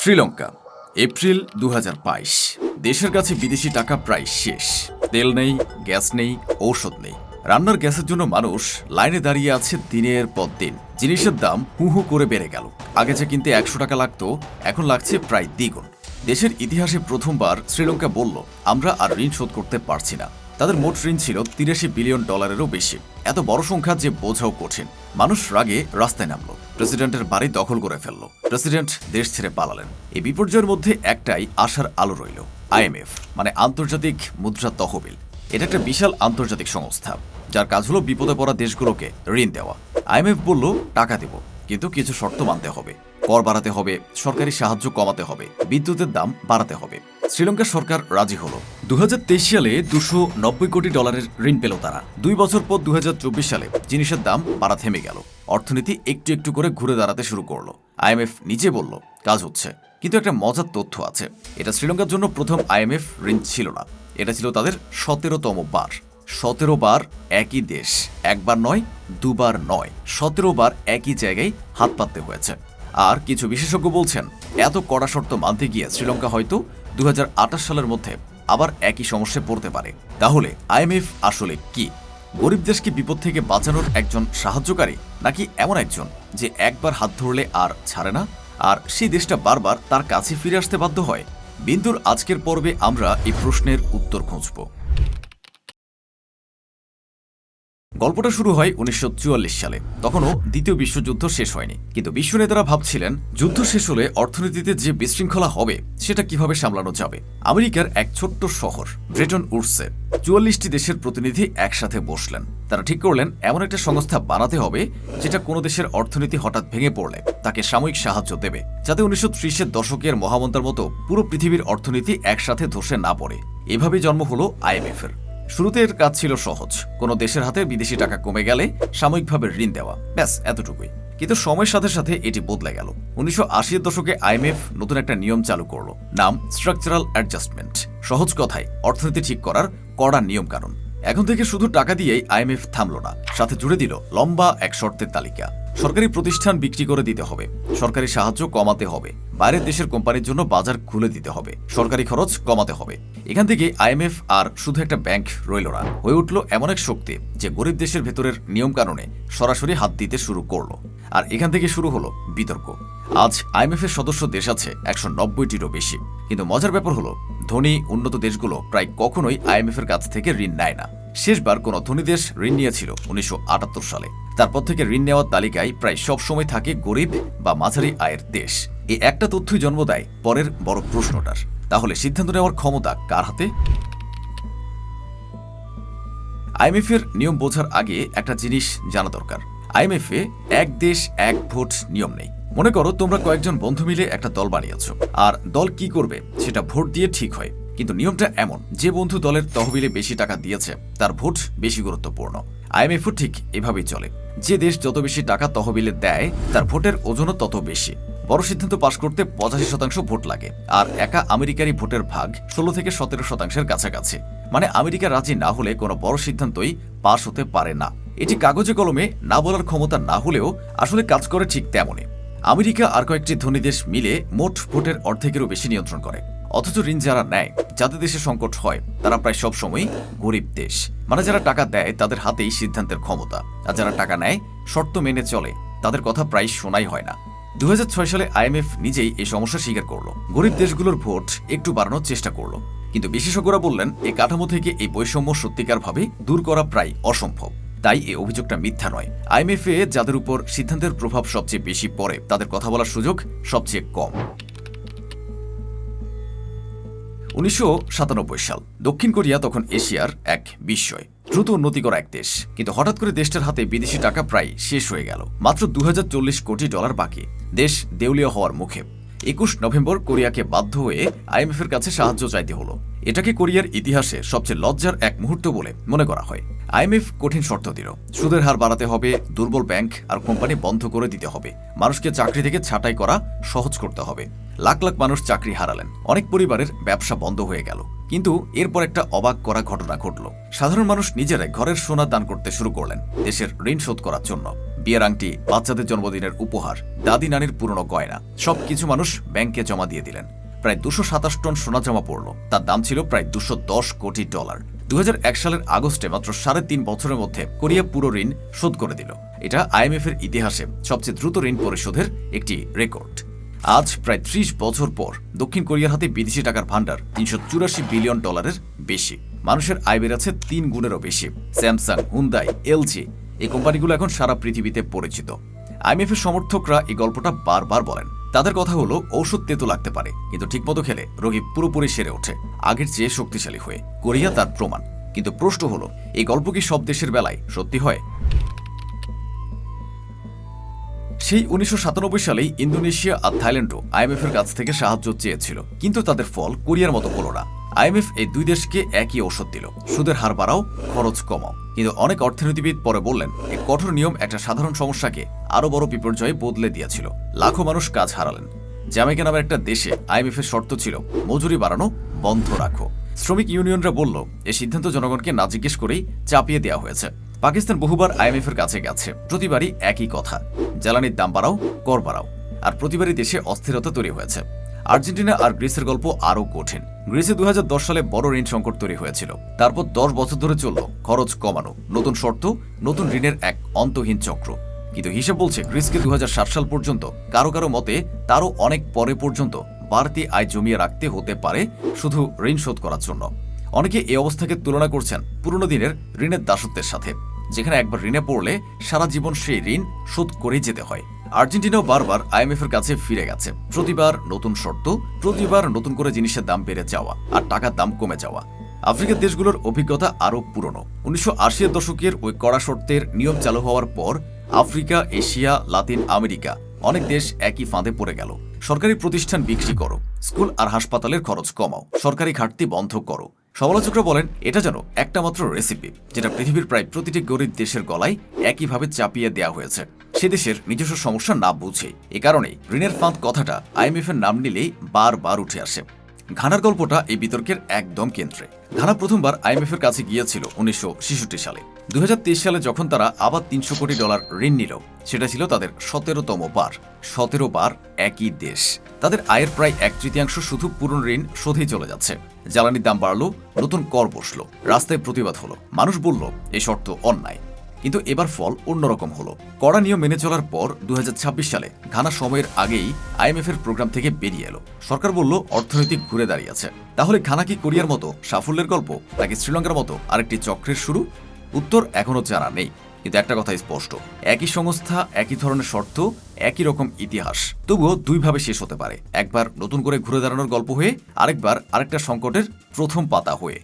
Sri Lanka April ২০২২। দেশের কাছে বিদেশি টাকা প্রায় শেষ। তেল নেই, গ্যাস নেই, ঔষধ নেই। রান্নার গ্যাসের জন্য মানুষ লাইনে দাঁড়িয়ে আছে দিনের পর দিন। জিনিসের দাম হু হু করে বেড়ে গেল। আগে যে কিনতে ১০০ টাকা লাগতো, এখন লাগছে প্রায় দ্বিগুণ। দেশের ইতিহাসে প্রথমবার শ্রীলঙ্কা বলল, আমরা আর ঋণ শোধ করতে পারছি না। তাদের মোট ঋণ ছিল $৮৩ বিলিয়ন বেশি। এত বড় সংখ্যা যে বোঝাও কঠিন। মানুষ রাগে রাস্তায় নামলো, প্রেসিডেন্টের বাড়ি দখল করে ফেললো, প্রেসিডেন্ট দেশ ছেড়ে পালালেন। এই বিপর্যয়ের মধ্যে একটাই আশার আলো রইল, IMF মানে আন্তর্জাতিক মুদ্রা তহবিল। এটা একটা বিশাল আন্তর্জাতিক সংস্থা, যার কাজ হলো বিপদে পড়া দেশগুলোকে ঋণ দেওয়া। IMF বলল, টাকা দেব, কিন্তু কিছু শর্ত মানতে হবে। কর বাড়াতে হবে, সরকারি সাহায্য কমাতে হবে, বিদ্যুতের দাম বাড়াতে হবে। শ্রীলঙ্কার সরকার রাজি হলো। ২০২৩ সালে $২৯০ কোটি ঋণ পেল তারা। ২ বছর পর ২০২৪ সালে জিনিসের দাম বাড়া থেমে গেল। অর্থনীতি একটু একটু করে ঘুরে দাঁড়াতে শুরু করলো। IMF নিজে বলল, কাজ হচ্ছে। কিন্তু একটা মজার তথ্য আছে, এটা শ্রীলঙ্কার জন্য প্রথম IMF ঋণ ছিল না। এটা ছিল তাদের ১৭তম বার। ১৭ বার একই দেশ, একবার নয়, দুবার নয়, ১৭ বার একই জায়গায় হাত পাততে হয়েছে। আর কিছু বিশেষজ্ঞ বলছেন, এত কড়া শর্ত মানতে গিয়ে শ্রীলঙ্কা হয়তো ২০২৮ সালের মধ্যে আবার একই সমস্যায় পড়তে পারে। তাহলে IMF আসলে কি? গরিব দেশকে বিপদ থেকে বাঁচানোর একজন সাহায্যকারী, নাকি এমন একজন যে একবার হাত ধরলে আর ছাড়ে না, আর সেই দেশটা বারবার তার কাছে ফিরে আসতে বাধ্য হয়? বিন্দুর আজকের পর্বে আমরা এই প্রশ্নের উত্তর খুঁজব। গল্পটা শুরু হয় ১৯৪৪ সালে। তখনও দ্বিতীয় বিশ্বযুদ্ধ শেষ হয়নি, কিন্তু বিশ্ব নেতারা ভাবছিলেন যুদ্ধ শেষ হলে অর্থনীতিতে যে বিশৃঙ্খলা হবে সেটা কিভাবে সামলানো যাবে। আমেরিকার এক ছোট্ট শহর ব্রেটন উডসে ৪৪টি দেশের প্রতিনিধি একসাথে বসলেন। তারা ঠিক করলেন এমন একটা সংস্থা বানাতে হবে যেটা কোনো দেশের অর্থনীতি হঠাৎ ভেঙে পড়লে তাকে সাময়িক সাহায্য দেবে, যাতে ১৯৩০-এর দশকের মহামন্দার মতো পুরো পৃথিবীর অর্থনীতি একসাথে ধসে না পড়ে। এভাবেই জন্ম হলো IMF এর। শুরুতে এর কাজ ছিল সহজ, কোনো দেশের হাতে বিদেশি টাকা কমে গেলে সাময়িকভাবে ঋণ দেওয়া, ব্যাস এতটুকুই। কিন্তু সময়ের সাথে সাথে এটি বদলে গেল। ১৯৮০-এর দশকে IMF নতুন একটা নিয়ম চালু করলো, নাম স্ট্রাকচারাল অ্যাডজাস্টমেন্ট। সহজ কথায়, অর্থনীতি ঠিক করার কড়া নিয়ম কানুন। এখন থেকে শুধু টাকা দিয়েই IMF থামল না, সাথে জুড়ে দিল লম্বা এক শর্তের তালিকা। সরকারি প্রতিষ্ঠান বিক্রি করে দিতে হবে, সরকারি সাহায্য কমাতে হবে, বাইরের দেশের কোম্পানির জন্য বাজার খুলে দিতে হবে, সরকারি খরচ কমাতে হবে। এখান থেকে IMF আর শুধু একটা ব্যাংক রইল না, হয়ে উঠল এমন এক শক্তি যে গরিব দেশের ভেতরের নিয়ম কানুনে সরাসরি হাত দিতে শুরু করলো। আর এখান থেকে শুরু হলো বিতর্ক। আজ IMF এর সদস্য দেশ আছে ১৯০-টিরও বেশি। কিন্তু মজার ব্যাপার হলো, ধনী উন্নত দেশগুলো প্রায় কখনোই IMF এর কাছ থেকে ঋণ নেয় না। শেষবার কোন ধনী দেশ ঋণ নিয়েছিল ১৯৭৮ সালে। তারপর থেকে ঋণ নেওয়ার তালিকায় প্রায় সব সময় থাকে গরিব বা মাঝারি আয়ের দেশ। এই একটা তথ্যই জন্ম দেয় পরের বড় প্রশ্নটার, তাহলে সিদ্ধান্ত নেওয়ার ক্ষমতা কার হাতে? IMF এর নিয়ম বোঝার আগে একটা জিনিস জানা দরকার। IMF এ এক দেশ এক ভোট নিয়ম নেই। মনে করো তোমরা কয়েকজন বন্ধু মিলে একটা দল বানিয়েছ, আর দল কি করবে সেটা ভোট দিয়ে ঠিক হয়। কিন্তু নিয়মটা এমন, যে বন্ধু দলের তহবিলে বেশি টাকা দিয়েছে তার ভোট বেশি গুরুত্বপূর্ণ। IMF ও ঠিক এভাবেই চলে। যে দেশ যত বেশি টাকা তহবিলে দেয় তার ভোটের ওজনও তত বেশি। বড় সিদ্ধান্ত পাশ করতে ৮৫% ভোট লাগে, আর একা আমেরিকারই ভোটের ভাগ ১৬ থেকে ১৭%-এর কাছাকাছি। মানে আমেরিকা রাজি না হলে কোনো বড় সিদ্ধান্তই পাশ হতে পারে না। এটি কাগজে কলমে না বলার ক্ষমতা না হলেও আসলে কাজ করে ঠিক তেমনই। আমেরিকা আর কয়েকটি ধনী দেশ মিলে মোট ভোটের অর্ধেকেরও বেশি নিয়ন্ত্রণ করে। অথচ ঋণ যারা নেয়, যাদের দেশে সংকট হয়, তারা প্রায় সবসময় গরিব দেশ। মানে যারা টাকা দেয় তাদের হাতেই সিদ্ধান্তের ক্ষমতা, আর যারা টাকা নেয়, শর্ত মেনে চলে, তাদের কথা প্রায় শোনাই হয় না। ২০০৬ সালে IMF নিজেই এই সমস্যা স্বীকার করলো। গরিব দেশগুলোর ভোট একটু বাড়ানোর চেষ্টা করলো, কিন্তু বিশেষজ্ঞরা বললেন এই কাঠামো থেকে এই বৈষম্য সত্যিকারভাবে দূর করা প্রায় অসম্ভব। তাই এই অভিযোগটা মিথ্যা নয়। IMF এ যাদের উপর সিদ্ধান্তের প্রভাব সবচেয়ে বেশি পড়ে, তাদের কথা বলার সুযোগ সবচেয়ে কম। ১৯৯৭ সাল। দক্ষিণ কোরিয়া তখন এশিয়ার এক বিস্ময়, দ্রুত উন্নতি করা এক দেশ। কিন্তু হঠাৎ করে দেশটার হাতে বিদেশি টাকা প্রায় শেষ হয়ে গেল। মাত্র $২০৪০ কোটি বাকি। দেশ দেউলিয়া হওয়ার মুখে। ২১ নভেম্বর কোরিয়াকে বাধ্য হয়ে IMF এর কাছে সাহায্য চাইতে হলো। এটাকে কোরিয়ার ইতিহাসে সবচেয়ে লজ্জার এক মুহূর্ত বলে মনে করা হয়। IMF কঠিন শর্ত দিল, সুদের হার বাড়াতে হবে, দুর্বল ব্যাংক আর কোম্পানি বন্ধ করে দিতে হবে, মানুষকে চাকরি থেকে ছাঁটাই করা সহজ করতে হবে। লাখ লাখ মানুষ চাকরি হারালেন, অনেক পরিবারের ব্যবসা বন্ধ হয়ে গেল। কিন্তু এরপর একটা অবাক করা ঘটনা ঘটল। সাধারণ মানুষ নিজেরাই ঘরের সোনা দান করতে শুরু করলেন দেশের ঋণ শোধ করার জন্য। বিয়ের আংটি, বাচ্চাদের জন্মদিনের উপহার, দাদি নানির পুরনো গয়না সবকিছু মানুষ ব্যাংকে জমা দিয়ে দিলেন। প্রায় 227 টন সোনা জমা পড়ল। তার দাম ছিল প্রায় $210 কোটি। 2001 সালের আগস্টে মাত্র 3.5 বছরের মধ্যে কোরিয়া পুরো ঋণ শোধ করে দিল। এটা IMF এর ইতিহাসে সবচেয়ে দ্রুত ঋণ পরিশোধের একটি রেকর্ড। আজ প্রায় 30 বছর পর দক্ষিণ কোরিয়ার হাতে বিদেশি টাকার ভান্ডার $384 বিলিয়ন বেশি। মানুষের আয় বেড়েছে 3 গুণেরও বেশি। স্যামসাং, হুন্দাই, এলজি এই কোম্পানিগুলো এখন সারা পৃথিবীতে পরিচিত। IMF এর সমর্থকরা এই গল্পটা বারবার বলেন। তাদের কথা হলো, ঔষধ তেতো লাগতে পারে, কিন্তু ঠিকমতো খেলে রোগী পুরোপুরি সেরে ওঠে, আগের চেয়ে শক্তিশালী হয়ে। কোরিয়া তার প্রমাণ। কিন্তু প্রশ্ন হলো, এই গল্প কি সব দেশের বেলায় সত্যি হয়? সেই 1997 সালেই ইন্দোনেশিয়া আর থাইল্যান্ডও IMF এর কাছ থেকে সাহায্য চেয়েছিল, কিন্তু তাদের ফল কোরিয়ার মতো হলো না। IMF এই দুই দেশকে একই ঔষধ দিল, সুদের হার বাড়াও, খরচ কমাও। কিন্তু অনেক অর্থনীতিবিদ পরে বললেন, এই কঠোর নিয়ম একটা সাধারণ সমস্যাকে আরো বড় বিপর্যয়ে বদলে দিয়েছিল। লাখো মানুষ কাজ হারালেন। জ্যামাইকা নামের একটা দেশে IMF এর শর্ত ছিল মজুরি বাড়ানো বন্ধ রাখো। শ্রমিক ইউনিয়নরা বলল, এই সিদ্ধান্ত জনগণকে না জিজ্ঞেস করেই চাপিয়ে দেওয়া হয়েছে। পাকিস্তান বহুবার IMF এর কাছে গেছে, প্রতিবারই একই কথা, জ্বালানির দাম বাড়াও, কর বাড়াও। আর প্রতিবারই দেশে অস্থিরতা তৈরি হয়েছে। আর্জেন্টিনা আর গ্রিসের গল্প আরও কঠিন। গ্রিসে 2010 সালে বড় ঋণ সংকট তৈরি হয়েছিল। তারপর 10 বছর ধরে চলল খরচ কমানো, নতুন শর্ত, নতুন ঋণের এক অন্তহীন চক্র। কিন্তু হিসেব বলছে, গ্রিসকে 2060 সাল পর্যন্ত, কারো কারো মতে তারও অনেক পরে পর্যন্ত বাড়তি আয় জমিয়ে রাখতে হতে পারে শুধু ঋণ শোধ করার জন্য। অনেকে এই অবস্থাকে তুলনা করছেন পুরনো দিনের ঋণের দাসত্বের সাথে, যেখানে একবার ঋণে পড়লে সারা জীবন সেই ঋণ শোধ করেই যেতে হয়। আর্জেন্টিনাও বারবার IMF এর কাছে ফিরে গেছে। প্রতিবার নতুন শর্ত, প্রতিবার নতুন করে জিনিসের দাম বেড়ে যাওয়া আর টাকার দাম কমে যাওয়া। আফ্রিকার দেশগুলোর অভিজ্ঞতা আরও পুরনো। 1980 এর দশকের ওই কড়া শর্তের নিয়ম চালু হওয়ার পর আফ্রিকা, এশিয়া, লাতিন আমেরিকা অনেক দেশ একই ফাঁদে পড়ে গেল। সরকারি প্রতিষ্ঠান বিক্রি করো, স্কুল আর হাসপাতালের খরচ কমাও, সরকারি ঘাটতি বন্ধ করো। সমালোচকরা বলেন, এটা যেন একটা মাত্র রেসিপি, যেটা পৃথিবীর প্রায় প্রতিটি গরিব দেশের গলায় একইভাবে চাপিয়ে দেওয়া হয়েছে, সে দেশের নিজস্ব সমস্যা না বুঝে। এ কারণেই ঋণের ফাঁদ কথাটা IMF এর নাম নিলেই বারবার উঠে আসে। ঘানার গল্পটা এই বিতর্কের একদম কেন্দ্রে। ঘানা প্রথমবার IMF এর কাছে গিয়েছিল 1966 সালে। 2023 সালে যখন তারা আবার $300 কোটি ঋণ নিল, সেটা ছিল তাদের 17তম বার। 17 বার একই দেশ। তাদের আয়ের প্রায় 1/3 শুধু পুরনো ঋণ শোধেই চলে যাচ্ছে। জ্বালানির দাম বাড়লো, নতুন কর বসলো, রাস্তায় প্রতিবাদ হলো, মানুষ বলল এই শর্ত অন্যায়। কিন্তু এবার ফল অন্যরকম হলো। কড়া নিয়ম মেনে চলার পর 2026 সালে ঘানা সময়ের আগেই IMF এর প্রোগ্রাম থেকে বেরিয়ে এলো। সরকার বলল, অর্থনৈতিক ঘুরে দাঁড়িয়েছে। তাহলে ঘানা কি কোরিয়ার মতো সাফল্যের গল্প, নাকি শ্রীলঙ্কার মতো আরেকটি চক্রের শুরু? উত্তর এখনো জানা নেই। কিন্তু একটা কথাই স্পষ্ট, একই সংস্থা, একই ধরনের শর্ত, একই রকম ইতিহাস, তবুও দুইভাবে শেষ হতে পারে। একবার নতুন করে ঘুরে দাঁড়ানোর গল্প হয়ে, আরেকবার আরেকটা সংকটের প্রথম পাতা হয়ে।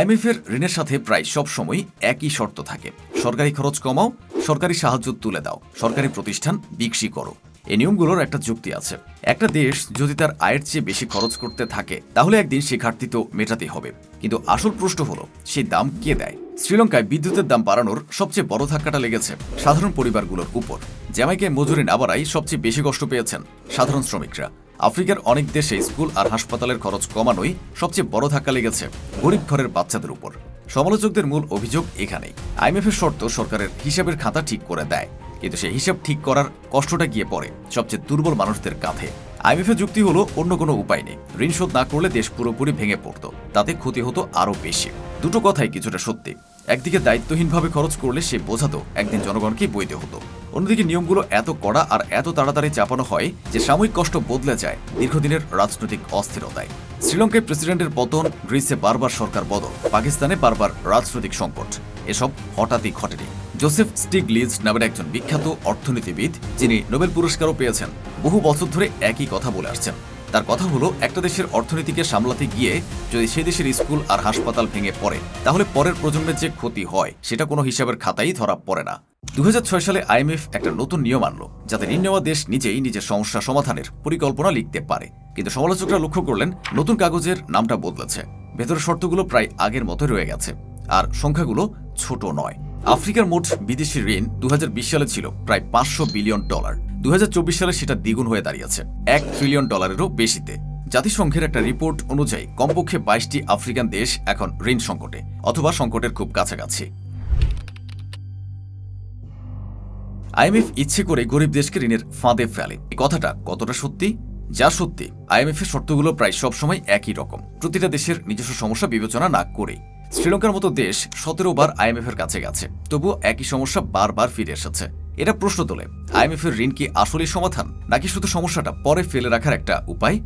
IMF এর ঋণের সাথে প্রায় সব সময় একই শর্ত থাকে, সরকারি খরচ কমাও, সরকারি সাহায্য তুলে দাও, সরকারি প্রতিষ্ঠান বিক্রি করো। এই নিয়মগুলোর একটা যুক্তি আছে। একটা দেশ যদি তার আয়ের চেয়ে বেশি খরচ করতে থাকে, তাহলে একদিন সে ঘাটতি তো মেটাতেই হবে। কিন্তু আসল প্রশ্ন হলো, সেই দাম কে দেয়? শ্রীলঙ্কায় বিদ্যুতের দাম বাড়ানোর সবচেয়ে বড় ধাক্কাটা লেগেছে সাধারণ পরিবারগুলোর উপর। জ্যামাইকায় মজুরি না বাড়াই সবচেয়ে বেশি কষ্ট পেয়েছেন সাধারণ শ্রমিকরা। আফ্রিকার অনেক দেশে স্কুল আর হাসপাতালের খরচ কমানোই সবচেয়ে বড় ধাক্কা লেগেছে গরিব ঘরের বাচ্চাদের উপর। সমালোচকদের মূল অভিযোগ এখানেই, IMF এর শর্ত সরকারের হিসাবের খাতা ঠিক করে দেয়, কিন্তু সেই হিসাব ঠিক করার কষ্টটা গিয়ে পড়ে সবচেয়ে দুর্বল মানুষদের কাঁধে। IMF এর যুক্তি হলো, অন্য কোনো উপায় নেই, ঋণ শোধ না করলে দেশ পুরোপুরি ভেঙে পড়ত, তাতে ক্ষতি হতো আরও বেশি। দুটো কথাই কিছুটা সত্যি। একদিকে দায়িত্বহীনভাবে খরচ করলে সে বোঝা তো একদিন জনগণকেই বইতে হতো। অন্যদিকে নিয়মগুলো এত কড়া আর এত তাড়াতাড়ি চাপানো হয় যে সাময়িক কষ্ট বদলে যায় দীর্ঘদিনের রাজনৈতিক অস্থিরতায়। শ্রীলঙ্কায় প্রেসিডেন্টের পতন, গ্রিসে বারবার সরকার বদল, পাকিস্তানে বারবার রাজনৈতিক সংকট, এসব হঠাৎই ঘটেনি। জোসেফ স্টিগলিজ নামের একজন বিখ্যাত অর্থনীতিবিদ, যিনি নোবেল পুরস্কারও পেয়েছেন, বহু বছর ধরে একই কথা বলে আসছেন। তার কথা হলো, একটা দেশের অর্থনীতিকে সামলাতে গিয়ে যদি সেই দেশের স্কুল আর হাসপাতাল ভেঙে পড়ে, তাহলে পরের প্রজন্মের যে ক্ষতি হয় সেটা কোনো হিসাবের খাতাই ধরা পড়ে না। 2006 সালে IMF একটা নতুন নিয়ম আনলো, যাতে ঋণ নেওয়া দেশ নিজেই নিজের সমস্যা সমাধানের পরিকল্পনা লিখতে পারে। কিন্তু সমালোচকরা লক্ষ্য করলেন, নতুন কাগজের নামটা বদলেছে, ভেতরের শর্তগুলো প্রায় আগের মতো রয়ে গেছে, আর সংখ্যাগুলো ছোট নয়। আফ্রিকার মোট বিদেশি ঋণ 2020 সালে ছিল প্রায় $500 বিলিয়ন। 2024 সালে সেটা দ্বিগুণ হয়ে দাঁড়িয়েছে $1 ট্রিলিয়ন বেশিতে। জাতিসংঘের একটা রিপোর্ট অনুযায়ী কমপক্ষে 22টি আফ্রিকান দেশ এখন ঋণ সংকটে অথবা সংকটের খুব কাছাকাছি। আইএমএফ ইচ্ছে করে গরিব দেশকে ঋণের ফাঁদে ফেলে। এই কথাটা কতটা সত্যি? যা সত্যি, আইএমএফ এর শর্তগুলো প্রায় সবসময় একই রকম, প্রতিটা দেশের নিজস্ব সমস্যা বিবেচনা না করে। শ্রীলঙ্কার মতো দেশ 17 বার আইএমএফ এর কাছে গেছে, তবুও একই সমস্যা বারবার ফিরে এসেছে। এটা প্রশ্ন তোলে, আইএমএফ এর ঋণ কি আসলেই সমাধান, নাকি শুধু সমস্যাটা পরে ফেলে রাখার একটা উপায়?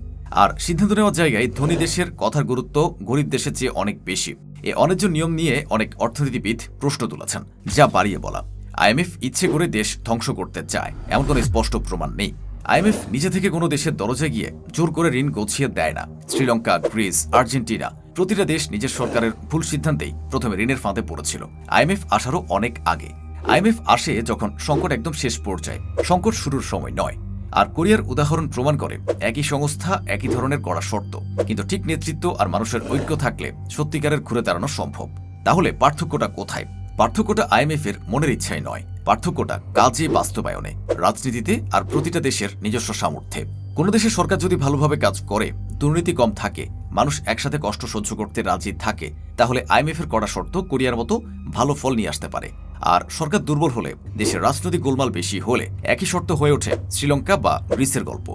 আর সিদ্ধান্ত নেওয়ার জায়গায় ধনী দেশের কথার গুরুত্ব গরিব দেশের চেয়ে অনেক বেশি। এই অন্যায্য নিয়ম নিয়ে অনেক অর্থনীতিবিদ প্রশ্ন তুলেছেন, যা বাড়িয়ে বলা। আইএমএফ ইচ্ছে করে দেশ ধ্বংস করতে চায় এমন কোনো স্পষ্ট প্রমাণ নেই। আইএমএফ নিজে থেকে কোনো দেশের দরজায় গিয়ে জোর করে ঋণ গছিয়ে দেয় না। শ্রীলঙ্কা, গ্রিস, আর্জেন্টিনা প্রতিটা দেশ নিজের সরকারের ভুল সিদ্ধান্তেই প্রথমে ঋণের ফাঁদে পড়েছিল। আইএমএফ আসারও অনেক আগে। আইএমএফ আসে যখন সংকট একদম শেষ পর্যায়ে, সংকট শুরুর সময় নয়। আর কোরিয়ার উদাহরণ প্রমাণ করে একই সংস্থা, একই ধরনের কড়া শর্ত, কিন্তু ঠিক নেতৃত্ব আর মানুষের ঐক্য থাকলে সত্যিকারের ঘুরে দাঁড়ানো সম্ভব। তাহলে পার্থক্যটা কোথায়? পার্থক্যটা আইএমএফ এর মনের ইচ্ছায় নয়, পার্থক্যটা কাজে বাস্তবায়নে, রাজনীতিতে আর প্রতিটা দেশের নিজস্ব সামর্থ্যে। কোনো দেশের সরকার যদি ভালোভাবে কাজ করে, দুর্নীতি কম থাকে, মানুষ একসাথে কষ্ট সহ্য করতে রাজি থাকে, তাহলে আইএমএফ এর কড়া শর্ত কোরিয়ার মতো ভালো ফল নিয়ে আসতে পারে। আর সরকার দুর্বল হলে, দেশের রাজনৈতিক গোলমাল বেশি হলে একই শর্ত হয়ে ওঠে শ্রীলঙ্কা বা গ্রিসের গল্প।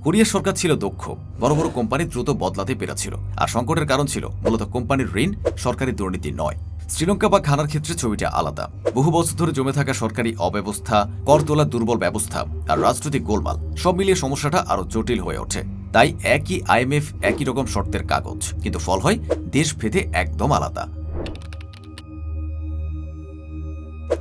কোরিয়ার সরকার ছিল দক্ষ, বড় বড় কোম্পানি দ্রুত বদলাতে পেরেছিল, আর সংকটের কারণ ছিল মূলত কোম্পানির ঋণ, সরকারি দুর্নীতি নয়। শ্রীলঙ্কা বা ঘানার ক্ষেত্রে ছবিটা আলাদা। বহু বছর ধরে জমে থাকা সরকারি অব্যবস্থা, কর তোলার দুর্বল ব্যবস্থা আর রাজনৈতিক গোলমাল সব মিলিয়ে সমস্যাটা আরো জটিল হয়ে ওঠে। তাই একই আইএমএফ, একই রকম শর্তের কাগজ, কিন্তু ফল হয় দেশ ভেদে একদম আলাদা।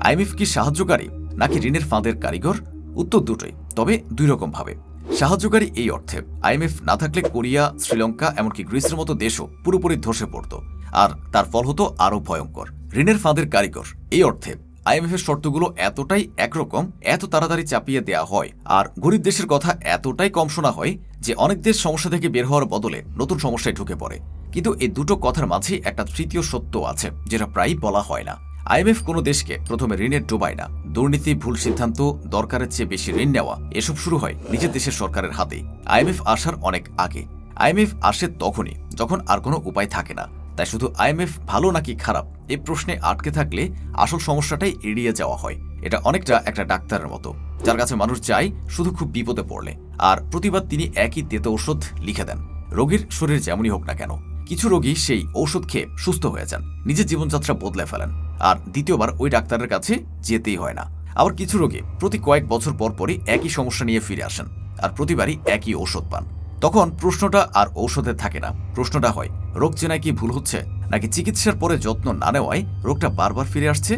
আইএমএফ কি সাহায্যকারী নাকি ঋণের ফাঁদের কারিগর? উত্তর দুটোই, তবে দুই রকম ভাবে। সাহায্যকারী এই অর্থে, আইএমএফ না থাকলে কোরিয়া, শ্রীলঙ্কা এমনকি গ্রিসের মতো দেশও পুরোপুরি ধসে পড়ত, আর তার ফল হতো আরও ভয়ঙ্কর। ঋণের ফাঁদের কারিগর এই অর্থে, আইএমএফ এর শর্তগুলো এতটাই একরকম, এত তাড়াতাড়ি চাপিয়ে দেওয়া হয়, আর গরিব দেশের কথা এতটাই কম শোনা হয় যে অনেক দেশ সমস্যা থেকে বের হওয়ার বদলে নতুন সমস্যায় ঢুকে পড়ে। কিন্তু এই দুটো কথার মাঝে একটা তৃতীয় সত্য আছে, যেটা প্রায়ই বলা হয় না। আইএমএফ কোনো দেশকে প্রথমে ঋণে ডোবায় না। দুর্নীতি, ভুল সিদ্ধান্ত, দরকারের চেয়ে বেশি ঋণ নেওয়া, এসব শুরু হয় নিজের দেশের সরকারের হাতেই। আইএমএফ আসার অনেক আগে। আইএমএফ আসে তখনই যখন আর কোনো উপায় থাকে না। তাই শুধু আইএমএফ ভালো নাকি খারাপ এই প্রশ্নে আটকে থাকলে আসল সমস্যাটাই এড়িয়ে যাওয়া হয়। এটা অনেকটা একটা ডাক্তারের মতো, যার কাছে মানুষ যায় শুধু খুব বিপদে পড়লে, আর প্রতিবার তিনি একই তেতো ঔষধ লিখে দেন, রোগীর শরীর যেমনই হোক না কেন। কিছু রোগী সেই ঔষধ খেয়ে সুস্থ হয়ে যান, নিজের জীবনযাত্রা বদলে ফেলেন, আর দ্বিতীয়বার ওই ডাক্তারের কাছে যেতেই হয় না। আবার কিছু রোগী প্রতি কয়েক বছর পর পরই একই সমস্যা নিয়ে ফিরে আসেন, আর প্রতিবারই একই ঔষধ পান। তখন প্রশ্নটা আর ঔষধে থাকে না, প্রশ্নটা হয় রোগ চেনায় কি ভুল হচ্ছে, নাকি চিকিৎসার পরে যত্ন না নেওয়ায় রোগটা বারবার ফিরে আসছে।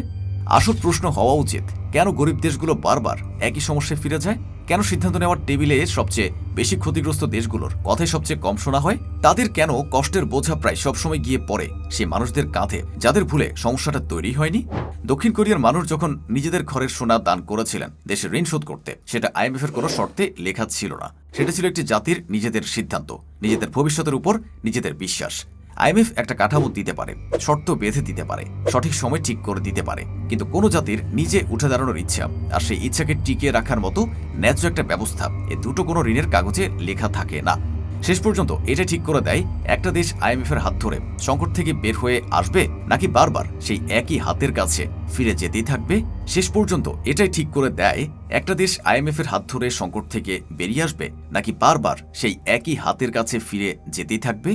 আসল প্রশ্ন হওয়া উচিত, কেন গরিব দেশগুলো বারবার একই সমস্যায় ফিরে যায়? কেন সিদ্ধান্ত নেওয়ার টেবিলে সবচেয়ে বেশি ক্ষতিগ্রস্ত দেশগুলোর কথাই সবচেয়ে কম শোনা হয়? তাদের কেন কষ্টের বোঝা প্রায় সবসময় গিয়ে পড়ে সেই মানুষদের কাঁধে, যাদের ভুলে সমস্যাটা তৈরি হয়নি? দক্ষিণ কোরিয়ার মানুষ যখন নিজেদের ঘরের সোনা দান করেছিলেন দেশের ঋণ শোধ করতে, সেটা আইএমএফ এর কোনো শর্তে লেখা ছিল না। সেটা ছিল একটি জাতির নিজেদের সিদ্ধান্ত, নিজেদের ভবিষ্যতের উপর নিজেদের বিশ্বাস। আইএমএফ একটা কাঠামো দিতে পারে, শর্ত বেঁধে দিতে পারে, সঠিক সময় ঠিক করে দিতে পারে, কিন্তু কোনো জাতির নিজে উঠে দাঁড়ানোর ইচ্ছা আর সেই ইচ্ছাকে টিকিয়ে রাখার মতো ন্যায্য একটা ব্যবস্থা, এ দুটো কোনো ঋণের কাগজে লেখা থাকে না। শেষ পর্যন্ত এটা ঠিক করে দেয় একটা দেশ আইএমএফ এর হাত ধরে সংকট থেকে বের হয়ে আসবে, নাকি বারবার সেই একই হাতের কাছে ফিরে যেতেই থাকবে। শেষ পর্যন্ত এটাই ঠিক করে দেয় একটা দেশ আইএমএফ এর হাত ধরে সংকট থেকে বেরিয়ে আসবে, নাকি বারবার সেই একই হাতের কাছে ফিরে যেতেই থাকবে।